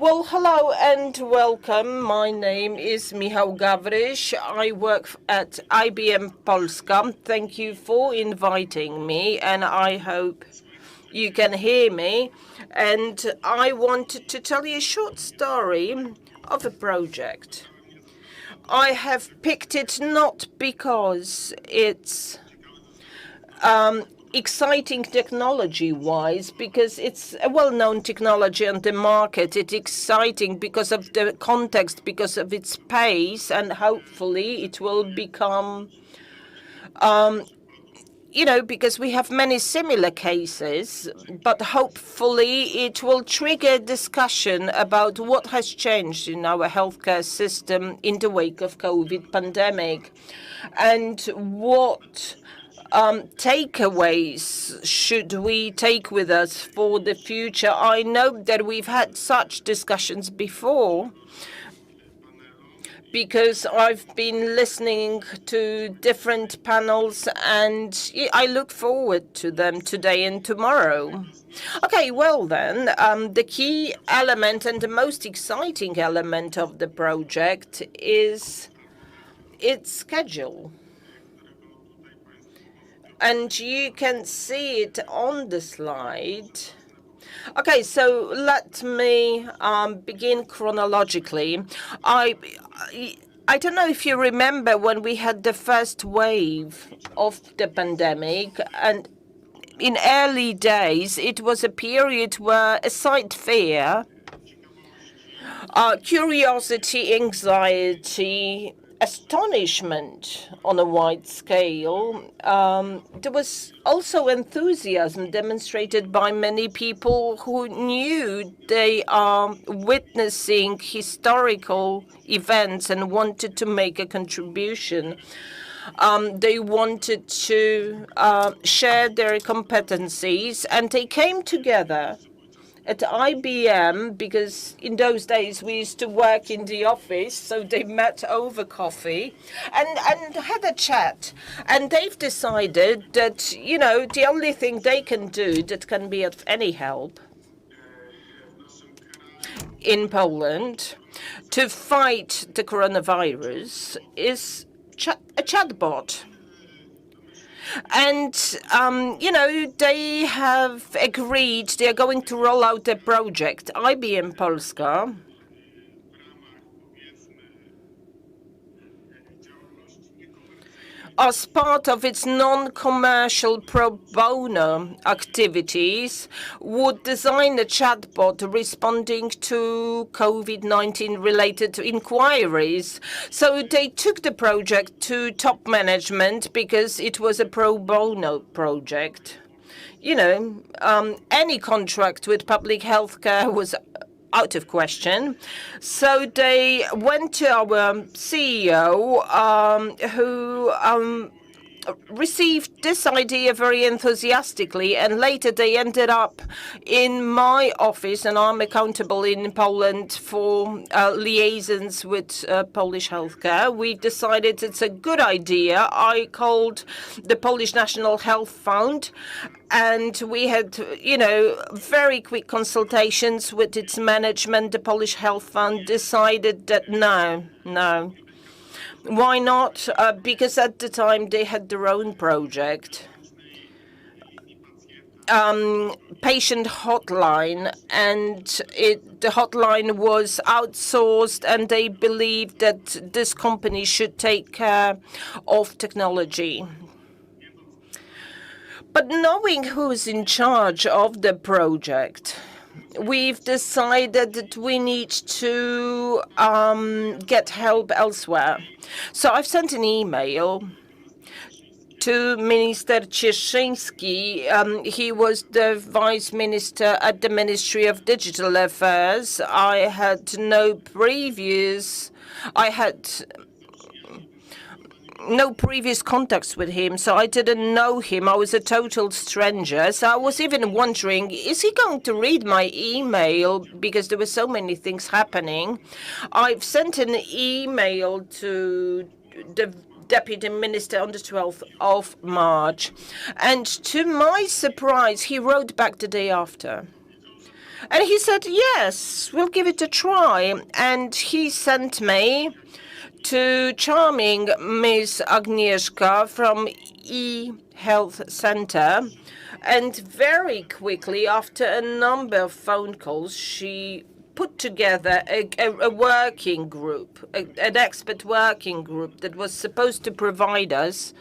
Well, hello and welcome. My name is Michał Gawryś. I work at IBM Polska. Thank you for inviting me, and I hope you can hear me. And I wanted to tell you a short story of a project. I have picked it not because it's exciting technology-wise, because it's a well-known technology on the market. It's exciting because of the context, because of its pace, and hopefully it will become, because we have many similar cases, but hopefully it will trigger discussion about what has changed in our healthcare system in the wake of COVID pandemic, and what takeaways should we take with us for the future. I know that we've had such discussions before, because I've been listening to different panels, and I look forward to them today and tomorrow. Okay, well then, the key element and the most exciting element of the project is its schedule. And you can see it on the slide. Okay, so let me begin chronologically. I don't know if you remember when we had the first wave of the pandemic, and in early days it was a period where, aside fear, curiosity, anxiety, astonishment on a wide scale. There was also enthusiasm demonstrated by many people who knew they are witnessing historical events and wanted to make a contribution. They wanted to share their competencies, and they came together at IBM, because in those days we used to work in the office, so they met over coffee and had a chat. And they've decided that, the only thing they can do that can be of any help in Poland to fight the coronavirus is a chatbot. And, they have agreed they are going to roll out a project. IBM Polska as part of its non-commercial pro bono activities, would design a chatbot responding to COVID-19 related inquiries. So they took the project to top management because it was a pro bono project. Any contract with public healthcare was out of question. So they went to our CEO, who received this idea very enthusiastically, and later they ended up in my office, and I'm accountable in Poland for liaisons with Polish healthcare. We decided it's a good idea. I called the Polish National Health Fund, and we had, very quick consultations with its management. The Polish Health Fund decided that no. Why not? Because at the time they had their own project, patient hotline, and the hotline was outsourced, and they believed that this company should take care of technology. But knowing who's in charge of the project, we've decided that we need to get help elsewhere. So I've sent an email to Minister Cieszyński. He was the Vice Minister at the Ministry of Digital Affairs. I had no previous contacts with him, so I didn't know him. I was a total stranger. So I was even wondering, is he going to read my email? Because there were so many things happening. I've sent an email to the Deputy Minister on the 12th of March. And to my surprise, he wrote back the day after. And he said, yes, we'll give it a try. And he sent me to charming Miss Agnieszka from e-health center. And very quickly, after a number of phone calls, she put together a working group, an expert working group that was supposed to provide us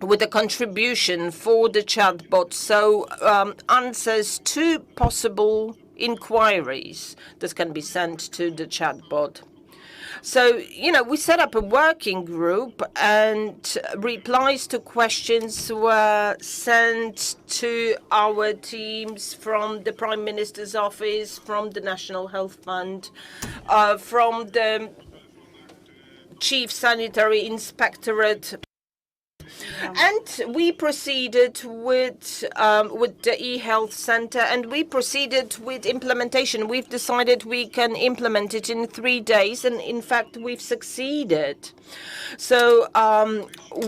with a contribution for the chatbot, so answers to possible inquiries that can be sent to the chatbot. So, we set up a working group, and replies to questions were sent to our teams from the Prime Minister's office, from the National Health Fund, from the Chief Sanitary Inspectorate. And we proceeded with the e-health center, and we proceeded with implementation. We've decided we can implement it in 3 days, and in fact, we've succeeded. So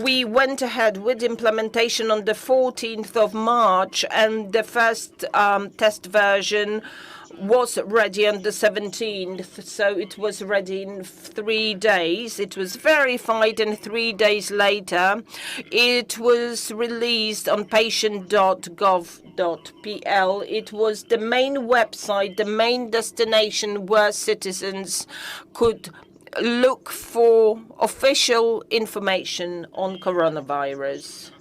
we went ahead with implementation on the 14th of March, and the first test version was ready on the 17th, so it was ready in 3 days. It was verified, and 3 days later, it was released on patient.gov.pl. It was the main website, the main destination where citizens could look for official information on coronavirus.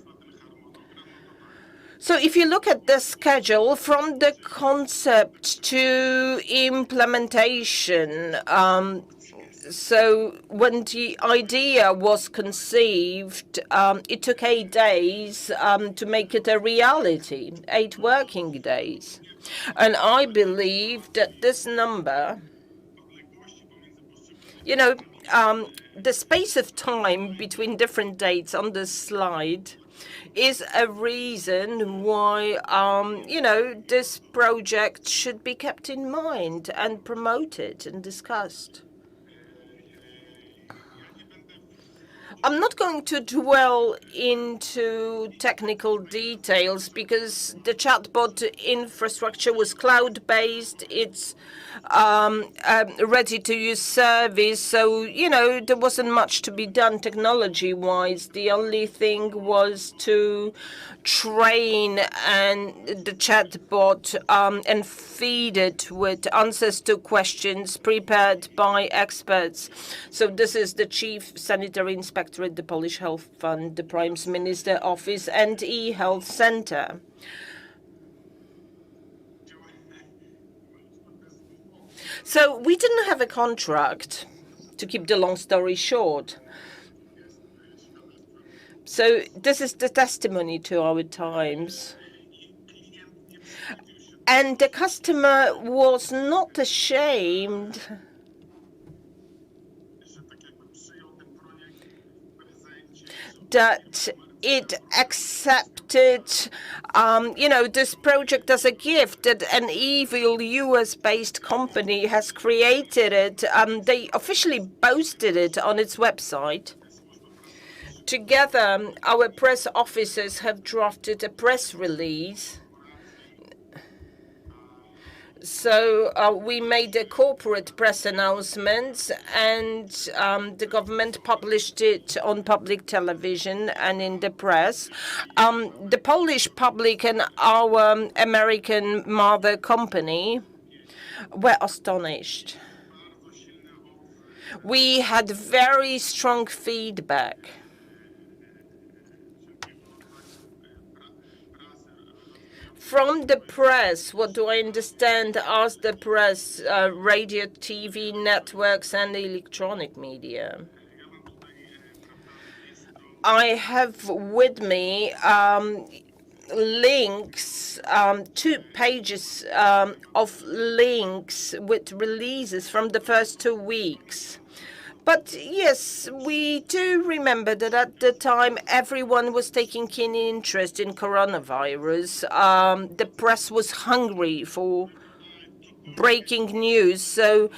So if you look at the schedule from the concept to implementation, so when the idea was conceived, it took 8 days to make it a reality, 8 working days. And I believe that this number, the space of time between different dates on this slide is a reason why, this project should be kept in mind and promoted and discussed. I'm not going to dwell into technical details because the chatbot infrastructure was cloud-based. It's ready-to-use service, so there wasn't much to be done technology-wise. The only thing was to train the chatbot and feed it with answers to questions prepared by experts. So this is the Chief Sanitary Inspectorate, the Polish Health Fund, the Prime Minister's office, and e-health center. So we didn't have a contract, to keep the long story short. So this is the testimony to our times. And the customer was not ashamed that it accepted, this project as a gift, that an evil US-based company has created it. They officially boasted it on its website. Together, our press officers have drafted a press release. So we made a corporate press announcement, and the government published it on public television and in the press. The Polish public and our American mother company were astonished. We had very strong feedback. From the press, what do I understand as the press, radio, TV networks, and electronic media? I have with me links, 2 pages of links with releases from the first 2 weeks. But yes, we do remember that at the time everyone was taking keen interest in coronavirus. The press was hungry for breaking news, so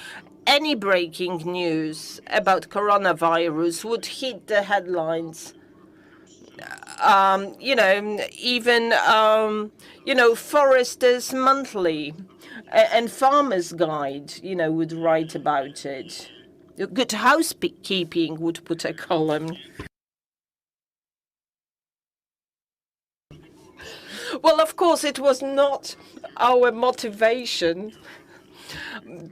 any breaking news about coronavirus would hit the headlines. even, Foresters Monthly and Farmer's Guide, would write about it. Good Housekeeping would put a column. Well, of course, it was not our motivation,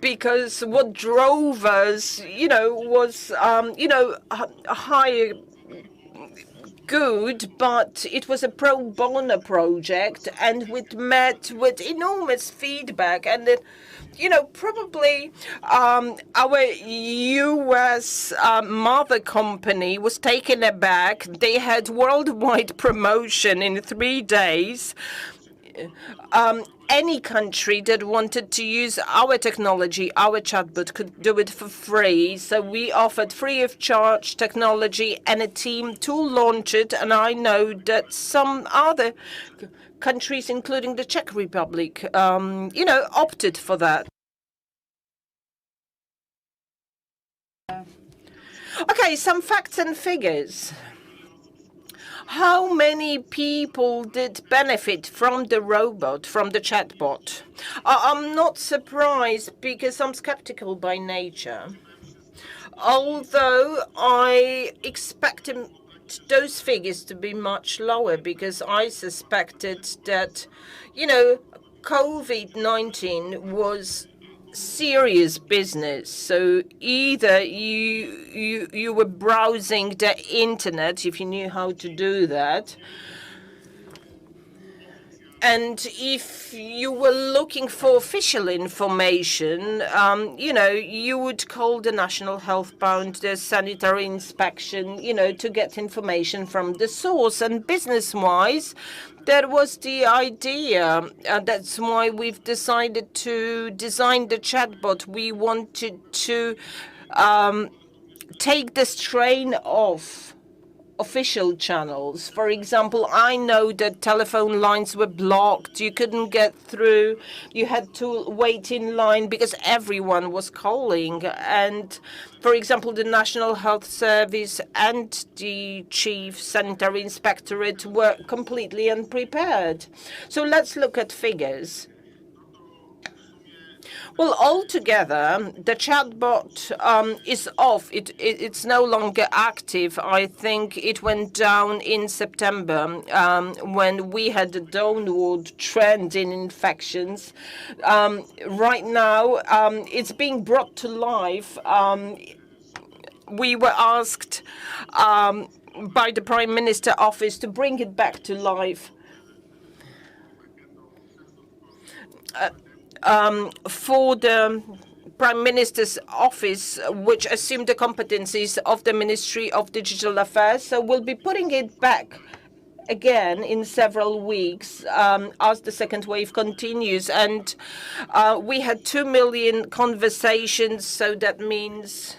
because what drove us, was, a higher good, but it was a pro bono project, and we met with enormous feedback, and it, probably our U.S. Mother company was taken aback. They had worldwide promotion in 3 days. Any country that wanted to use our technology, our chatbot, could do it for free. So we offered free of charge technology and a team to launch it. And I know that some other countries, including the Czech Republic, opted for that. Okay, some facts and figures. How many people did benefit from the robot, from the chatbot? I'm not surprised, because I'm skeptical by nature. Although I expected those figures to be much lower, because I suspected that, COVID-19 was serious business. So either you were browsing the internet, if you knew how to do that, and if you were looking for official information, you would call the National Health Bound, the sanitary inspection, to get information from the source. And business-wise, that was the idea. That's why we've decided to design the chatbot. We wanted to take the strain off official channels. For example, I know that telephone lines were blocked. You couldn't get through. You had to wait in line because everyone was calling. And, for example, the National Health Service and the Chief Sanitary Inspectorate were completely unprepared. So let's look at figures. Well, altogether, the chatbot is off. It's no longer active. I think it went down in September when we had a downward trend in infections. Right now, it's being brought to life. We were asked by the Prime Minister office to bring it back to life. For the Prime Minister's office, which assumed the competencies of the Ministry of Digital Affairs. So we'll be putting it back again in several weeks as the second wave continues. And we had 2 million conversations, so that means...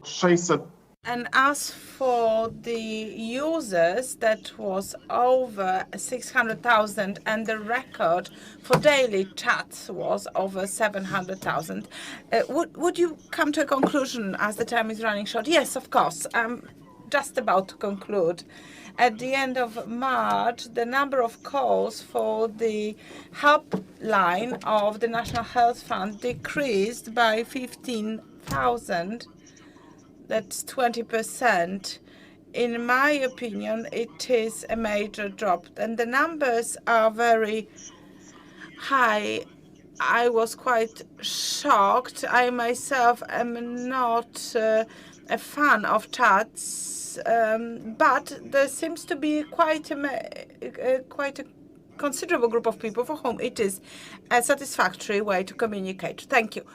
600. And as for the users, that was over 600,000, and the record for daily chats was over 700,000. Would you come to a conclusion as the time is running short? Yes, of course. I'm just about to conclude. At the end of March, the number of calls for the helpline of the National Health Fund decreased by 15,000. That's 20%. In my opinion, it is a major drop, and the numbers are very high. I was quite shocked. I myself am not a fan of chats, but there seems to be quite a considerable group of people for whom it is a satisfactory way to communicate. Thank you.